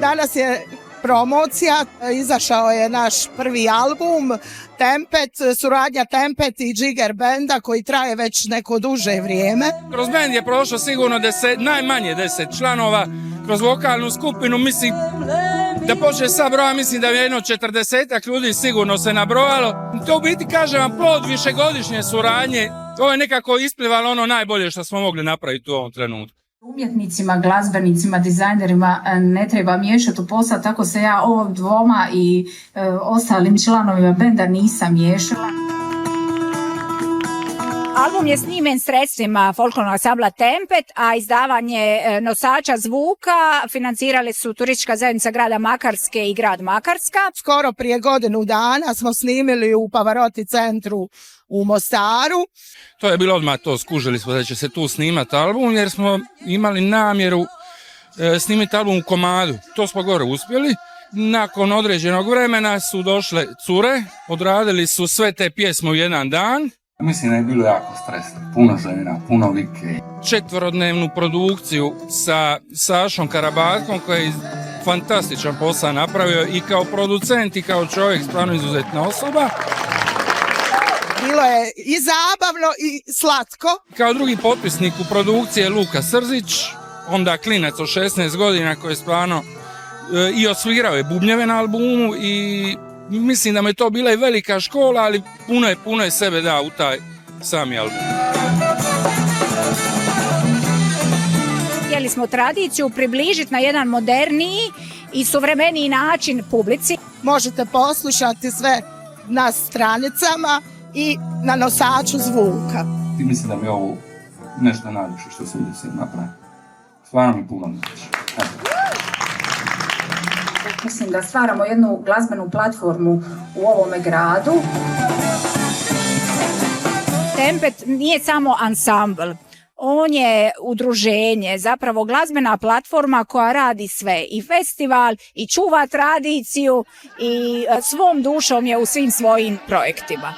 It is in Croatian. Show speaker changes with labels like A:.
A: Danas je promocija, izašao je naš prvi album Tempet, suradnja Tempet i Džiger benda koji traje već neko duže vrijeme.
B: Kroz bend je prošlo sigurno najmanje 10 članova, kroz vokalnu skupinu, mislim da počne sa broja, mislim da je jedno 40 ljudi sigurno se nabrojalo. To u biti, kažem vam, plod višegodišnje suradnje. Ovo je nekako isplivalo ono najbolje što smo mogli napraviti u ovom trenutku.
C: Umjetnicima, glazbenicima, dizajnerima ne treba miješati u posao, tako se ja ovom dvoma i ostalim članovima benda nisam miješala.
D: Album je snimen sredstvima folklornog ansambla Tempet, a izdavanje nosača zvuka financirali su Turistička zajednica grada Makarske i grad Makarska.
A: Skoro prije godinu dana smo snimili u Pavarotti centru u Mostaru.
B: To je bilo odmah to, skužili smo da će se tu snimati album jer smo imali namjeru snimiti album u komadu. To smo gore uspjeli. Nakon određenog vremena su došle cure, odradili su sve te pjesme u jedan dan.
E: Mislim da je bilo jako stresno, puno žena, puno vike.
B: 4-dnevnu produkciju sa Sašom Karabatkom koji je fantastičan posao napravio i kao producent i kao čovjek, stvarno izuzetna osoba.
A: Bilo je i zabavno i slatko.
B: Kao drugi potpisnik u produkciji je Luka Srzić, onda klinac od 16 godina koji je stvarno i osvirao je bubnjeve na albumu i mislim da mi je to bila i velika škola, ali puno je sebe dao u taj sami album.
D: Htjeli smo tradiciju približiti na jedan moderniji i suvremeniji način publici.
A: Možete poslušati sve na stranicama i na nosaču zvuka.
E: I mislim da mi je ovo nešto najljepše što se ovdje sve napravi. Stvarno mi puno znači.
C: Mislim da stvaramo jednu glazbenu platformu u ovome gradu.
D: Tempet nije samo ansambl, on je udruženje, zapravo glazbena platforma koja radi sve, i festival, i čuva tradiciju, i svom dušom je u svim svojim projektima.